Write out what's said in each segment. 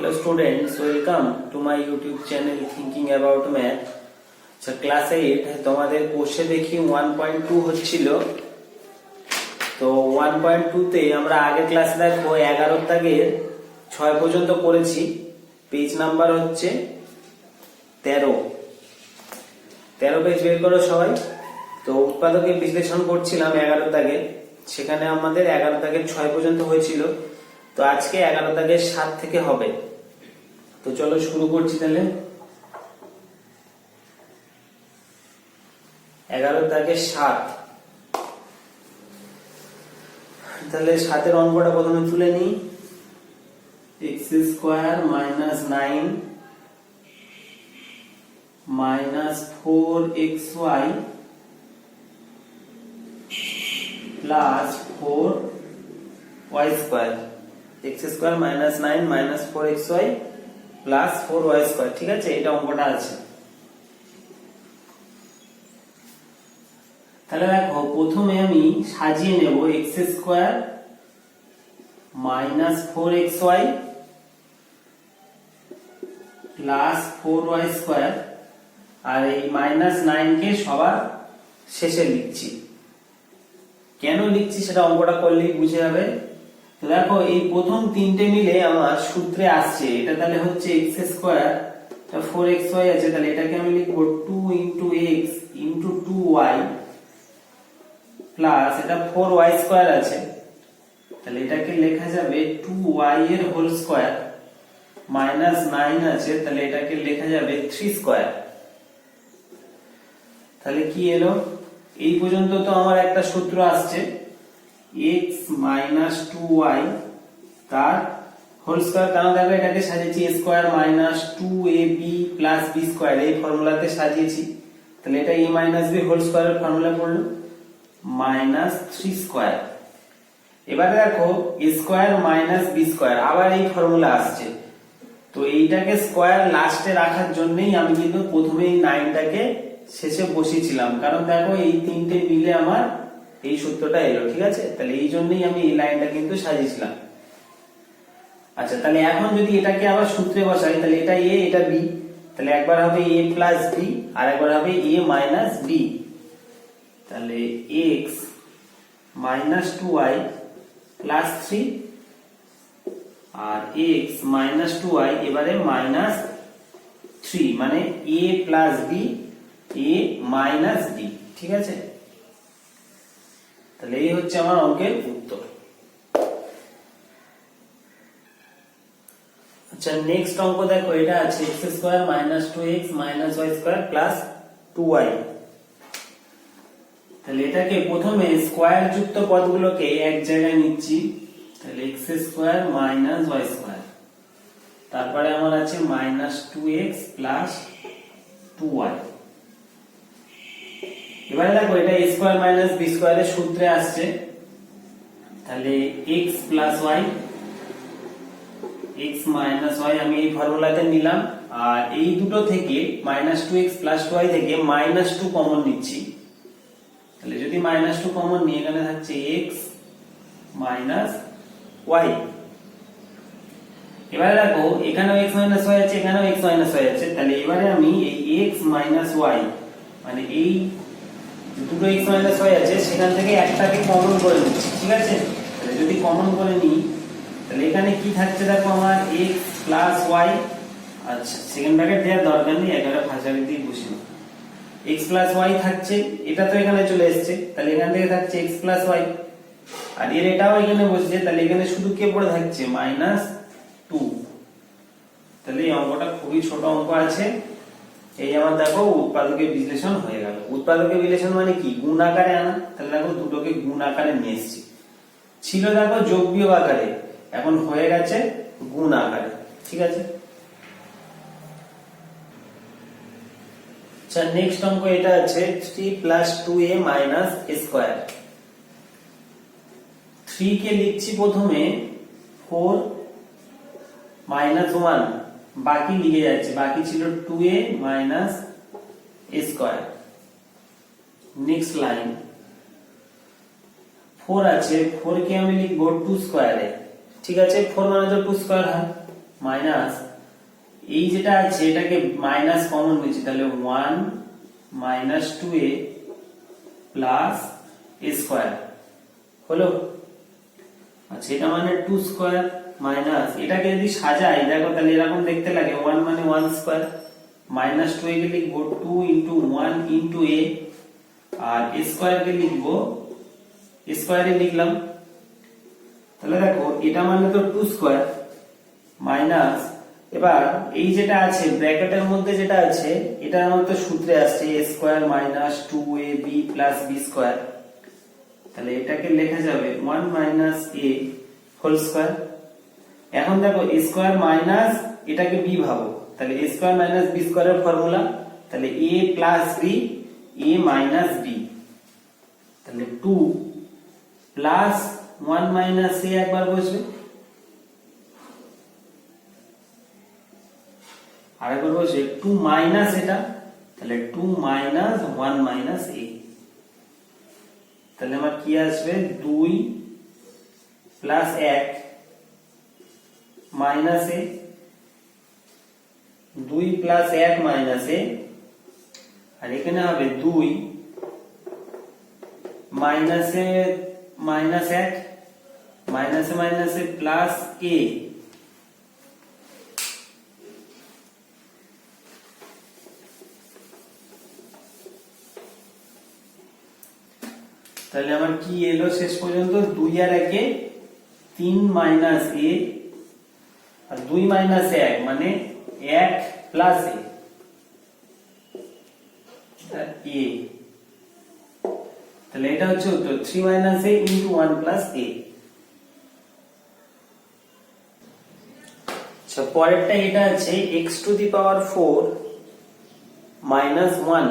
Hello students, welcome to my YouTube channel Thinking About Math. Class 8 তোমাদের কোর্সে দেখি 1.2 হচ্ছিল। তো 1.2 তে আমরা আগে ক্লাস দেখো 11 দাগের 6 পর্যন্ত করেছি। পেজ নাম্বার হচ্ছে 13 পেজ বের করো সবাই। তো উৎপাদকের বিশ্লেষণ করছিলাম 11 দাগে, সেখানে আমাদের 11 দাগের 6 পর্যন্ত হয়েছিল। তো আজকে 11 দাগের 7 থেকে হবে। তো চলো শুরু করছি তাহলে। 11 দাগের 7, তাহলে 7 অঙ্কটা প্রথমে তুলে নিই। x square minus 9 minus 4xy plus 4y square. x square minus 9 minus 4xy plus 4y square, ঠিক আছে, এটা অঙ্কটা আছে। তাহলে দেখো প্রথমে আমি সাজিয়ে নেব x square minus 4xy plus 4y square, আর এই মাইনাস 9 কে সবার শেষে লিখছি। কেন লিখছি সেটা অঙ্কটা করলেই বুঝে যাবে। তো দেখো এই প্রথম তিনটে মিলে আমার সূত্রে আসছে, এটা তাহলে হচ্ছে x স্কয়ার, এটা 4xy আছে, তাহলে এটাকে আমি লিখব 2 x 2y প্লাস এটা 4y স্কয়ার আছে, তাহলে এটাকে লেখা যাবে 2y এর হোল স্কয়ার মাইনাস 9 আছে, তাহলে এটাকে লেখা যাবে 3 স্কয়ার। তাহলে কি এলো, এই পর্যন্ত তো আমার একটা সূত্র আসছে x মাইনাস 2y তার হোল স্কয়ার। কারণ দেখো এটাকে সাজিয়েছি a square minus 2ab plus b square, এই ফর্মুলাতে সাজিয়েছি। তাহলে এটা a মাইনাস b হোল স্কয়ারের ফর্মুলা পড়লো মাইনাস 3 স্কয়ার। এবারে দেখো a square minus b square, আবার এই ফর্মুলা আসছে। তো এইটাকে স্কয়ার লাস্টে রাখার জন্যই আমি কিন্তু প্রথমে এই 9টাকে শেষে বসিয়েছিলাম, কারণ দেখো এই তিনটে মিলে আমার এই সূত্রটা এলো, ঠিক আছে। তাহলে এই জন্যই আমি এই লাইনটা কিন্তু সাজিয়েছিলাম। আচ্ছা, তাহলে এখন যদি এটাকে আবার সূত্রে বসাই, তাহলে এটা a এটা b, তাহলে একবার হবে a প্লাস b আর একবার হবে a মাইনাস b। তাহলে x মাইনাস 2y প্লাস 3 আর x মাইনাস 2y এবারে মাইনাস 3, মানে a plus b a minus b, ঠিক আছে। তাহলে এই হচ্ছে আমার অঙ্কের উত্তর। আচ্ছা, নেক্সট অঙ্ক দেখো, এটা আছে x square minus 2x minus y square plus 2y। তাহলে এটাকে প্রথমে স্কয়ার যুক্ত পদগুলোকে এক জায়গায় নিচ্ছি, তাহলে x square minus y square, তারপরে আমার আছে মাইনাস 2x প্লাস 2y। এবারে দেখো এটা a স্কয়ার মাইনাস b স্কয়ারের সূত্রে আসছে, তাহলে x plus y x minus y আমি এই ফর্মুলাতে নিলাম, আর এই দুটো থেকে মাইনাস 2x প্লাস 2y থেকে মাইনাস 2 কমন নিচ্ছি। তাহলে যদি মাইনাস 2 কমন নিয়ে এখানে থাকছে x মাইনাস y। এবারে দেখো এখানেও x মাইনাস y আছে, এখানেও x মাইনাস y আছে, তাহলে এবারে আমি এই x মাইনাস y মানে এই দুটো x মাইনাস y আছে সেখান থেকে একটাকে কমন করে নিচ্ছি, ঠিক আছে। তাহলে যদি কমন করে নিই তাহলে এখানে কি থাকছে দেখো আমার x প্লাস y। আচ্ছা, সেকেন্ড ব্র্যাকেট দেওয়ার দরকার নেই, একেবারে ভাষাকে দিয়ে বসে নাও। x প্লাস y থাকছে, এটা তো এখানে চলে এসেছে, তাহলে এখান থেকে থাকছে x প্লাস y, আর এর এটাও এখানে বসছে, তাহলে এখানে শুধু কে পড়ে থাকছে মাইনাস 2। তাহলে এই অঙ্কটা খুবই ছোট অঙ্ক আছে। এই আমার দেখো উৎপাদকের বিশ্লেষণ হয়ে গেল। উৎপাদকের বিশ্লেষণ মানে কি, গুণ আকারে আনা। তাহলে দেখো দুটোকে গুণ আকারে নিয়ে এসেছি, ছিল দেখো যোগ বিয়োগ আকারে, এখন হয়ে গেছে গুণ আকারে, ঠিক আছে। আচ্ছা, নেক্সট অঙ্ক এটা আছে 3 plus 2a minus a square. 3 কে লিখছি প্রথমে 4 মাইনাস 1, বাকি লিখে যাচ্ছে, বাকি ছিল 2a minus a square. Next line 4 আছে, 4 কে আমি লিখব 2 স্কয়ারে, ঠিক আছে। 4 মানে তো 2 স্কয়ার হয়, মাইনাস এই যেটা আছে এটাকে মাইনাস কমন নিয়েছি, তাহলে 1 minus 2a plus a square হলো। আচ্ছা এটা মানে 2 স্কয়ার মাইনাস, এটাকে যদি সাজাই দেখো তাহলে এরকম দেখতে লাগে, 1 মানে 1 স্কয়ার, মাইনাস 2 কে লিখবো 2 ইনটু 1 ইনটু a, আর a স্কয়ার কে লিখবো a স্কয়ারে লিখলাম। তাহলে দেখো এটা মানে তো 2 স্কয়ার মাইনাস, এবার এই যেটা আছে ব্র্যাকেটের মধ্যে যেটা আছে এটা আমার তো সূত্রে আসছে a square minus 2ab plus b square, তাহলে এটাকে লেখা যাবে 1 মাইনাস a হোল স্কয়ার। এখন দেখো a স্কয়ার মাইনাস এটাকে b ভাবো, তাহলে a স্কয়ার মাইনাস b স্কয়ারের ফর্মুলা, তাহলে a plus b a minus b, তাহলে 2 প্লাস 1 মাইনাস a একবার বসবে, আরেকবার বসে 2 মাইনাস এটা, তাহলে 2 মাইনাস 1 মাইনাস a, তাহলে আমার কি আসবে 2 plus 1 minus a, 2 plus 1 minus a, আর এখানে হবে 2 minus a minus 1 minus a minus a plus a, তাহলে আমার কি এলো শেষ পর্যন্ত 2 আর 1 এ 3 মাইনাস a, আর 2 মাইনাস 1 মানে 1 প্লাস a, তাহলে এটা হচ্ছে উত্তর 3 minus a into 1 plus a। আচ্ছা পরেরটা এটা আছে x to the power 4 minus 1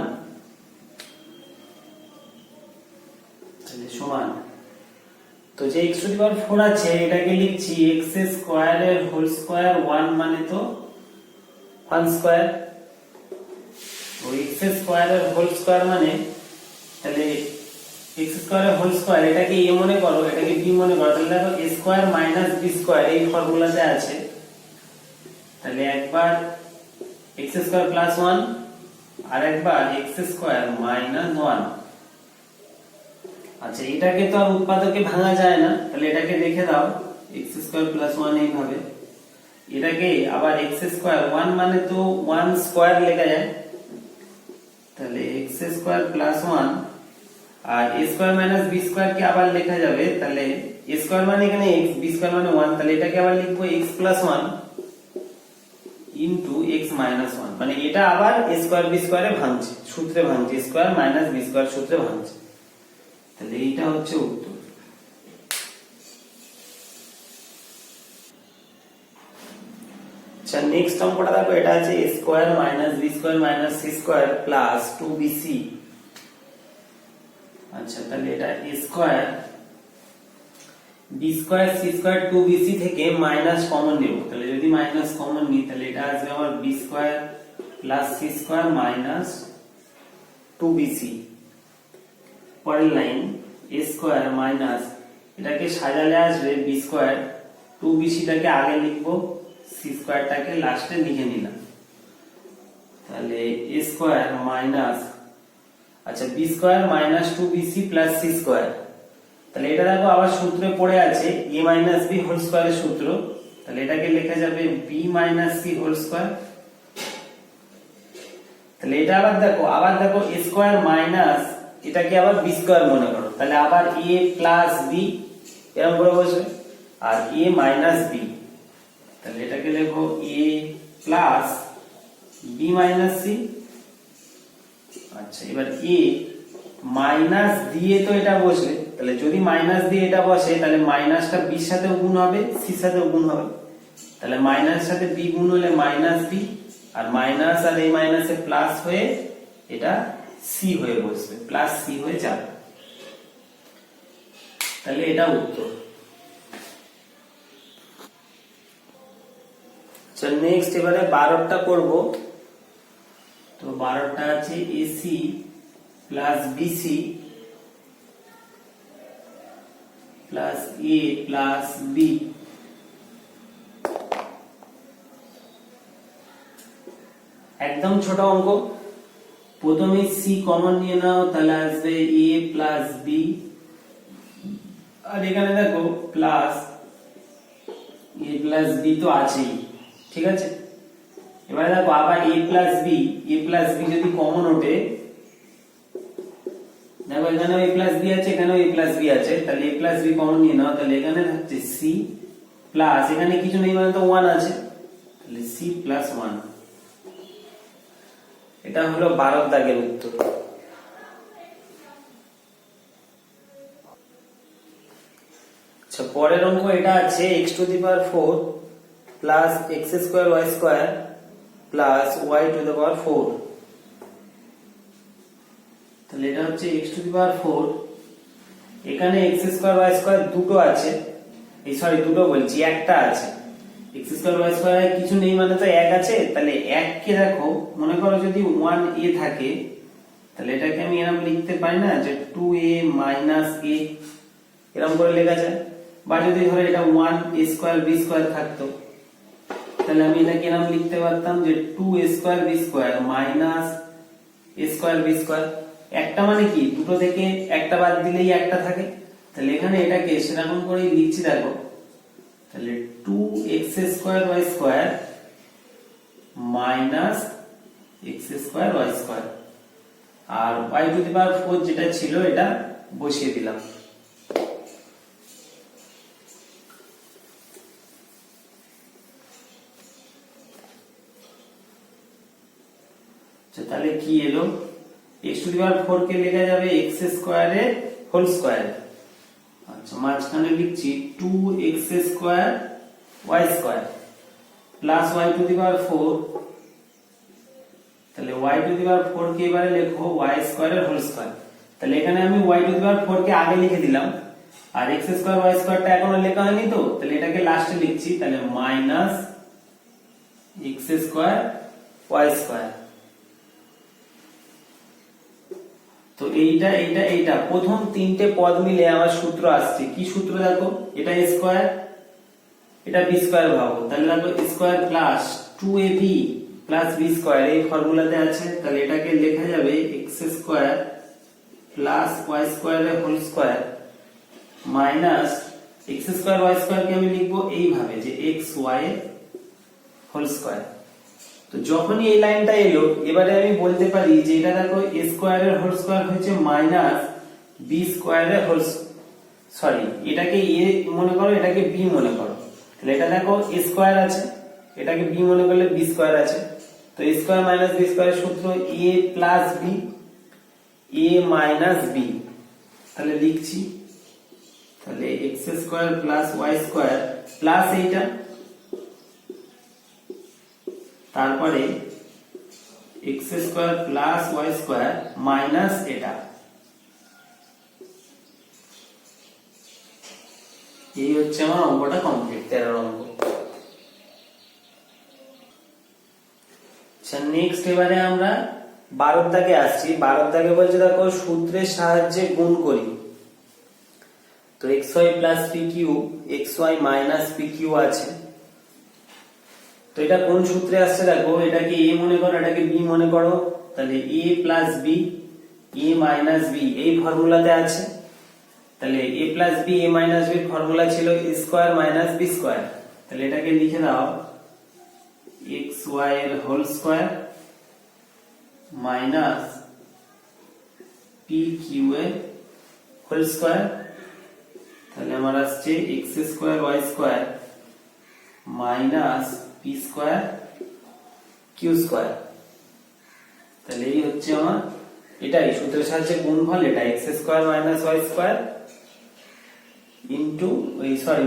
সমান, তো যে x টু দি পাওয়ার 4 আছে এটাকে লিখছি x স্কয়ার এর হোল স্কয়ার, 1 মানে তো 1 স্কয়ার, তো x স্কয়ার এর হোল স্কয়ার মানে তাহলে x স্কয়ার এর হোল স্কয়ার, এটাকে a মনে করো এটাকে b মনে করো, তাহলে দেখো a square minus b square এই ফর্মুলাতে আছে, তাহলে একবার x স্কয়ার প্লাস 1 আর একবার x স্কয়ার মাইনাস 1। আচ্ছা এটাকে তো আর উৎপাদকে ভাঙা যায় না, তাহলে এটাকে রেখে দাও x স্কয়ার প্লাস 1 এইভাবে, এটাকে আবার x স্কয়ার 1 মানে তো 1 স্কয়ার লেখা যায়, তাহলে x স্কয়ার প্লাস 1 আর a square minus b square কে আবার লেখা যাবে, তাহলে a স্কয়ার মানে এখানে x, b স্কয়ার মানে 1, তাহলে এটাকে আবার লিখবো x plus 1 into x minus 1, মানে এটা আবার a স্কয়ার b স্কয়ারে ভাঙছে, সূত্রে ভাঙছে, a square minus b square সূত্রে ভাঙছে, তাহলে এইটা হচ্ছে উত্তর। আচ্ছা নেক্সট অঙ্কটা দেখো, এটা আছে a square minus b square minus c square plus 2bc। আচ্ছা তাহলে এটা a square b square c square 2bc থেকে মাইনাস কমন নেব, তাহলে যদি মাইনাস কমন নিই তাহলে এটা আসবে আমার b square plus c square minus 2bc। পরের লাইন a স্কয়ার মাইনাস, এটাকে সাজালে আসবে b স্কয়ার, 2bc টাকে আগে লিখবো, c স্কয়ারটাকে লাস্টে লিখে নিলাম, তাহলে a স্কয়ার মাইনাস, আচ্ছা b square minus 2bc plus c square, তাহলে এটা দেখো আবার সূত্রে পড়ে আছে a মাইনাস b হোল স্কয়ারের সূত্র, তাহলে এটাকে লেখা যাবে b minus c whole square, তাহলে এটা আবার দেখো a স্কয়ার মাইনাস এটাকে আবার b স্কয়ার মনে করো, তাহলে আবার a প্লাস b এরকম করে বসবে, আর a মাইনাস b, তাহলে এটাকে লেখো a plus b minus c। আচ্ছা এবার a মাইনাস দিয়ে তো এটা বসবে, তাহলে যদি মাইনাস দিয়ে এটা বসে তাহলে মাইনাসটা b এর সাথে গুণ হবে, c এর সাথে গুণ হবে, তাহলে মাইনাস সাথে b গুণ হলে মাইনাস b, আর মাইনাস আর এই মাইনাসে প্লাস হয়ে এটা c হয়ে বসবে, প্লাস c হয়ে যাবে, তাহলে এটা উত্তর। চল নেক্সট এবারে 12টা করব, তো 12টা আছে AC plus BC plus A plus B একদম ছোট অঙ্ক, প্রথমে সি কমন নিয়ে নাও, তাহলে আসবে এ প্লাস বি, আর এখানে দেখো প্লাস এ প্লাস বি তো আছেই, ঠিক আছে। এবারে দেখো আবার এ প্লাস বি যদি কমন ওঠে, দেখো এখানেও এ প্লাস বি আছে, এখানেও এ প্লাস বি আছে, তাহলে এ প্লাস বি কমন নিয়ে নাও, তাহলে এখানে থাকছে সি প্লাস, এখানে কিছু নেই মানে তো 1 আছে, তাহলে সি প্লাস 1। এটা হলো 12 দাগের উত্তর। আচ্ছা, পরের অঙ্ক এটা আছে x to the power 4 plus x square y square plus y to the power 4। তাহলে এটা হচ্ছে x টু দি পাওয়ার 4, এখানে x স্কয়ার y স্কয়ার দুটো আছে, এই সরি দুটো বলছি, একটা আছে। x স্কয়ার y স্কয়ার কিছু নেই মানে তো 1 আছে, তাহলে 1 কে দেখো, মনে করো যদি 1a থাকে, তাহলে এটাকে আমি এরকম লিখতে পারি না যে 2a মাইনাস a, এরকম করে লেখা যায়। বা যদি ধরো এটা 1a স্কয়ার b স্কয়ার থাকতো, তাহলে আমি এটাকে এরকম লিখতে পারতাম যে 2a square b square minus a square b square. একটা মানে কি, দুটো থেকে একটা বাদ দিলেই একটা থাকে, তাহলে এখানে এটাকে সেরকম করেই লিখছি দেখো, তাহলে 2x square y square minus x square y square, আর y টু দি পাওয়ার 4 যেটা ছিল এটা বসিয়ে দিলাম। তাহলে কি এলো, x টু দি পাওয়ার 4 কে লেখা যাবে x স্কয়ার এর হোল স্কয়ার। আচ্ছা, মাঝখানে লিখছি 2x square y square plus y to the power 4, তাহলে y টু দি পাওয়ার 4 কে এবারে লেখো y স্কয়ার এর হোল স্কয়ার। তাহলে এখানে আমি y টু দি পাওয়ার 4 কে আগে লিখে দিলাম, আর x স্কয়ার y স্কয়ারটা এখনো লেখা হয়নি, তো তাহলে এটাকে লাস্টে লিখছি, তাহলে minus x square y square. তো এইটা প্রথম তিনটে পদ মিলে আমার সূত্র আসছে, কি সূত্র দেখো, এটা a স্কয়ার, এটা b স্কয়ার ভাবো, তাহলে দেখো a square plus 2ab plus b square এই ফর্মুলাতে আছে, তাহলে এটাকে লেখা যাবে x square plus y square এর whole square minus x square y square কে আমি লিখবো এইভাবে যে xy এর হোল স্কয়ার। তো যখনই এই লাইনটা এলো, এবারে আমি বলতে পারি যে এটা দেখো a স্কয়ার এর হোল স্কয়ার হচ্ছে মাইনাস b স্কয়ার এর হোল, সরি এটাকে a মনে করো, এটাকে b মনে করো, তাহলে এটা দেখো a স্কয়ার আছে, এটাকে b মনে করলে b স্কয়ার আছে, তো a স্কয়ার মাইনাস b স্কয়ারের সূত্র a plus b, a minus b, তাহলে লিখছি, তাহলে x square plus y square plus এইটা, তারপরে x square plus y square minus এটা, এই হচ্ছে আমার অঙ্কটা কমপ্লিট, 13 অঙ্ক। আচ্ছা, নেক্সট এবারে আমরা 12 দাগে আসছি। 12 দাগে বলছে দেখো সূত্রের সাহায্যে গুণ করি, তো xy plus pq xy minus pq আছে, তো এটা কোন সূত্রে আসছে দেখো, এটাকে a মনে করো, এটাকে b মনে করো, তাহলে a plus b a minus b এই ফর্মুলাতে আছে, তাহলে a plus b a minus b formula ছিল a square minus b square, তাহলে এটাকে লিখে দাও xy এর হোল স্কয়ার মাইনাস pq এর হোল স্কয়ার, তাহলে আমার আসছে x square y square minus p square q square. তাহলে এই হচ্ছে আমার, এটাই সূত্রের সাহায্যে গুণফল, এটা x square minus y square into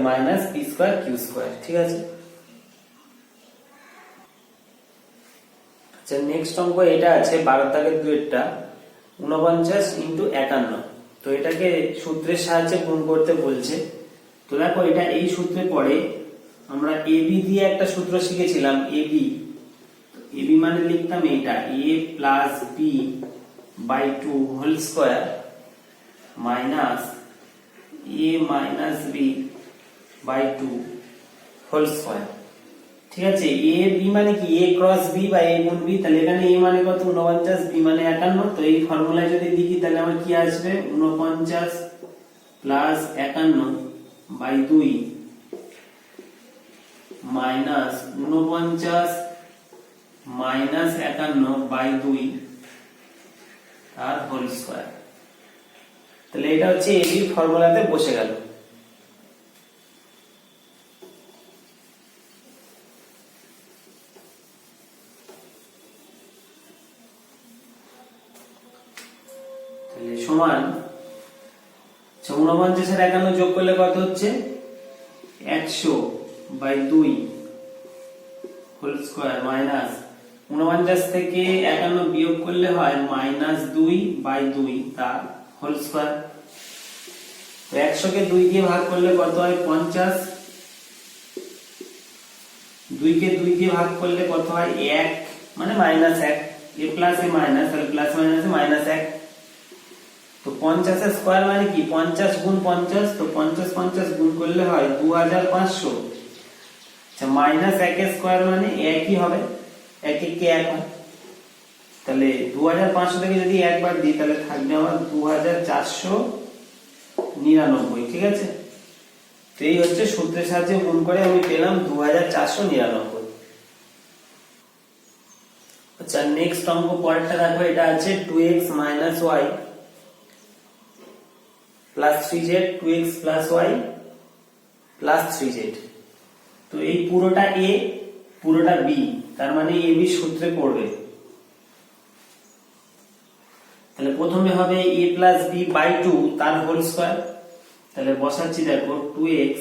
minus p square q square, ঠিক আছে। আচ্ছা, নেক্সট অঙ্ক এটা আছে 12 দাগের দুইটা 49 ইনটু 51, তো এটাকে সূত্রের সাহায্যে গুণ করতে বলছে। তো দেখো এটা এই সূত্রে পড়ে, আমরা ab দিয়ে একটা সূত্র শিখেছিলাম, ab মানে লিখতাম এটা a plus b by 2 whole square minus a minus b by 2 whole square, ঠিক আছে, এ বি মানে কি এ ক্রস বি বা এ গুণ বি, তাহলে এখানে এ মানে কত 49, বি মানে 51, তো এই ফর্মুলায় যদি লিখি তাহলে আমার কি আসবে 49 plus 51 by 2 minus 49 minus 51 by 2 আর হোল স্কয়ার। তাহলে এটা হচ্ছে এ বি ফর্মুলাতে বসে গেল। সমান 49 আর 51 যোগ করলে কত হচ্ছে 100 বাই 2 হোল স্কয়ার মাইনাস 49 থেকে 51 বিয়োগ করলে হয় মাইনাস 2 বাই 2 তার হোল স্কয়ার। তো 100 কে 2 দিয়ে ভাগ করলে কত হয় 50, 2 কে 2 দিয়ে ভাগ করলে কত হয় 1 মানে মাইনাস 1, এ প্লাস এ মাইনাস, তাহলে প্লাস মাইনাসে মাইনাস 1। তো 50 এর স্কয়ার মানে কি 50 গুণ 50, তো 50 50 গুণ করলে হয় 2500। আচ্ছা মাইনাস 1 এর স্কয়ার মানে একই হবে, 1 1 কে 1 হয়, তাহলে 2500 থেকে যদি একবার দিই তাহলে থাকবে আমার 2499। ঠিক আছে, তো এই হচ্ছে সূত্রের সাহায্যে গুণ করে আমি পেলাম 2499। আচ্ছা নেক্সট অঙ্ক পরেরটা দেখো, এটা আছে 2x y plus 3z, 2x plus y plus 3z। তো এই পুরোটা a পুরোটা b, তার মানে এ বি সূত্রে পড়বে। তাহলে প্রথমে হবে a প্লাস b বাই 2 তার হোল স্কয়ার। তাহলে বসাচ্ছি দেখো 2x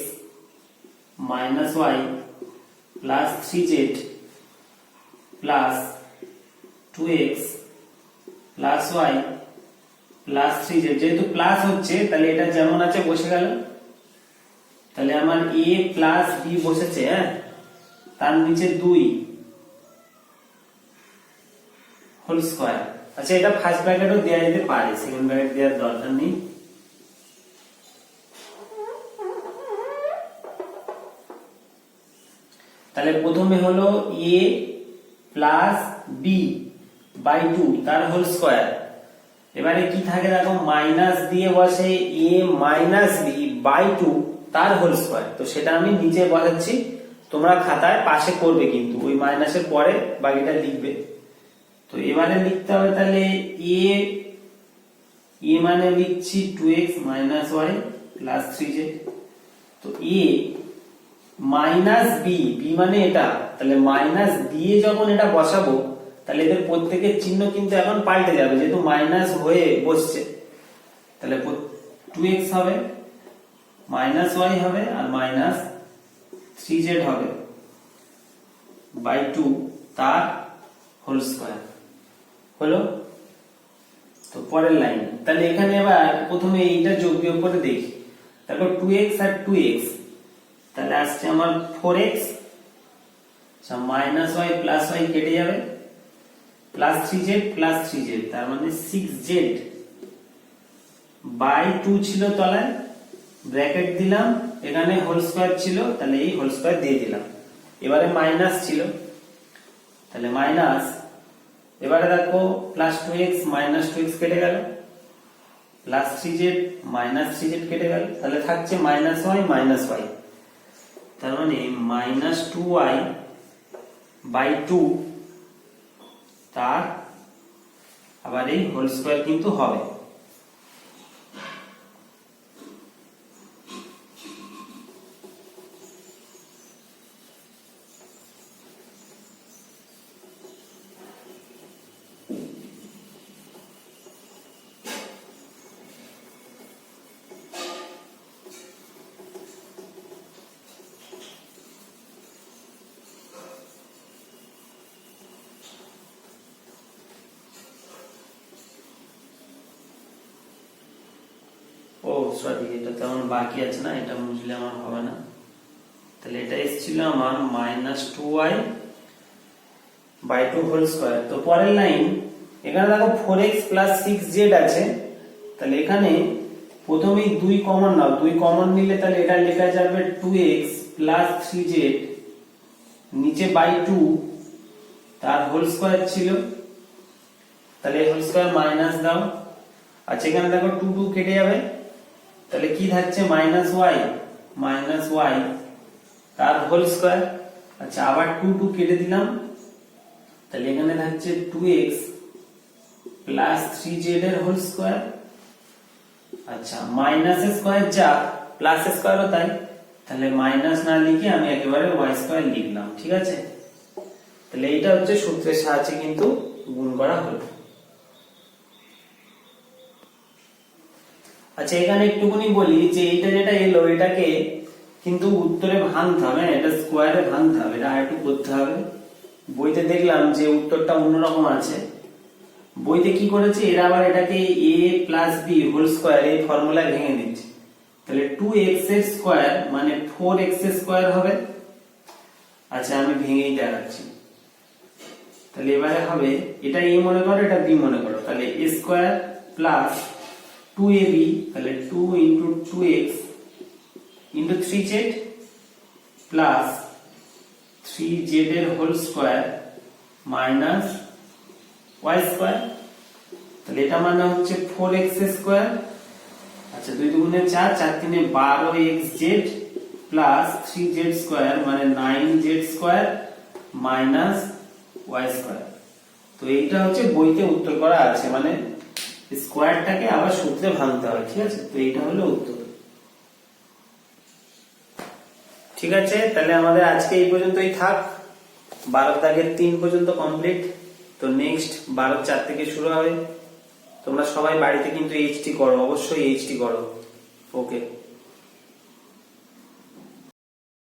minus y plus 3z plus 2x plus y plus 3z, যেহেতু প্লাস হচ্ছে তাহলে এটা যেমন আছে বসে গেল। তাহলে আমার a প্লাস b বসেছে, হ্যাঁ, তার নিচে 2 হোল স্কয়ার। আচ্ছা এটা ফার্স্ট ব্র্যাকেটও দেওয়া যেতে পারে, সেকেন্ড ব্র্যাকেট দেওয়ার দরকার নেই। তাহলে প্রথমে হলো a প্লাস b বাই 2 তার হোল স্কয়ার। এবারে কি থাকে দেখো মাইনাস দিয়ে বসে a মাইনাস b বাই 2 তার হোল স্কয়ার, তো সেটা আমি নিচে বসাচ্ছি, তোমরা খাতায় পাশে করবে কিন্তু ওই মাইনাসের পরে বাকিটা লিখবে। তো এবারে লিখতে হবে তাহলে a মানে লিখছি 2x minus y plus 3z। তো a মাইনাস b, b মানে এটা, তাহলে মাইনাস দিয়ে যখন এটা বসাবো তাহলে এদের প্রত্যেকের চিহ্ন কিন্তু এখন পাল্টে যাবে, যেহেতু মাইনাস হয়ে বসছে। তাহলে 2x হবে মাইনাস y হবে আর মাইনাস 3z হবে বাই 2 তার হোল স্কয়ার হলো। তো পরের লাইন, তাহলে এখানে এবার প্রথমে এইটা যোগ বিয়োগ করে দেখি। তারপর 2x আর 2x, তাহলে আসছে আমার 4x, আচ্ছা মাইনাস y প্লাস y কেটে যাবে, প্লাস 3z, তার মানে 6z বাই 2 ছিল তলায়, ব্র্যাকেট দিলাম, এখানে হোল স্কয়ার ছিল, তাহলে এই হোল স্কয়ার দিয়ে দিলাম। এবারে মাইনাস ছিল, তাহলে মাইনাস, এবারে দেখো প্লাস 2x মাইনাস 2x কেটে গেল, প্লাস 3z মাইনাস 3z কেটে গেল, তাহলে থাকছে মাইনাস y, তার মানে মাইনাস 2y বাই 2 তার আবার এই হোল স্কয়ার কিন্তু হবে। ও সরি, এটা তেমন বাকি আছে না, এটা বুঝলে আমার হবে না। তাহলে এটা এসেছিল আমার minus 2y by 2 whole square. তো পরের লাইন, এখানে দেখো 4x প্লাস 6z আছে, তাহলে এখানে প্রথমেই 2 কমন নাও, 2 কমন নিলে তাহলে এটা লেখা যাবে 2x প্লাস 3z নিচে বাই 2 তার হোল স্কয়ার ছিল, তাহলে হোল স্কয়ার মাইনাস দাও। আচ্ছা এখানে দেখো 2 2 কেটে যাবে, তাহলে কি থাকছে মাইনাস ওয়াই তার হোল স্কয়ার। আচ্ছা আবার 2 2 কেটে দিলাম, তাহলে এখানে থাকছে 2x প্লাস 3z এর হোল স্কয়ার। আচ্ছা মাইনাস স্কয়ার যা প্লাস স্কয়ারও তাই, তাহলে মাইনাস না লিখে আমি একেবারে y স্কয়ার লিখলাম। ঠিক আছে, তাহলে এইটা হচ্ছে সূত্রের সাহায্যে কিন্তু গুণ করা হলো। আচ্ছা এখানে একটুখানি বলি যে এইটা যেটা এলো এটাকে কিন্তু উত্তরে ভাঙতে হবে, এটা স্কয়ারে ভাঙতে হবে, এটা আরেকটু করতে হবে। বইতে দেখলাম যে উত্তরটা অন্যরকম আছে, বইতে কি করেছে এরা আবার এটাকে a plus b whole square এই ফর্মুলায় ভেঙে দিচ্ছে। তাহলে 2x এর স্কয়ার মানে 4x স্কয়ার হবে। আচ্ছা আমি ভেঙেই দেখাচ্ছি। তাহলে এবারে হবে এটা a মনে করো এটা b মনে করো, তাহলে a স্কয়ার প্লাস 2ab, তাহলে 2 into 2x into 3z plus 3z এর whole square minus y square, তাহলে এটা মানে হচ্ছে 4x স্কয়ার। আচ্ছা 2 দুগুণে 4, 4 তিনে 12xz প্লাস 3z স্কয়ার মানে 9z square minus y square. তো এইটা হচ্ছে বইতে উত্তর করা আছে, মানে স্কয়ারটাকে আবার সূত্রে ভাঙতে হবে। ঠিক আছে, তো এইটা হলো উত্তর। ঠিক আছে, তাহলে আমাদের আজকে এই পর্যন্তই থাক। 12 দাগের 3 পর্যন্ত কমপ্লিট। তো নেক্সট 12 4 থেকে শুরু হবে। তোমরা সবাই বাড়িতে কিন্তু এইচটি করো, অবশ্যই এইচটি করো। ওকে।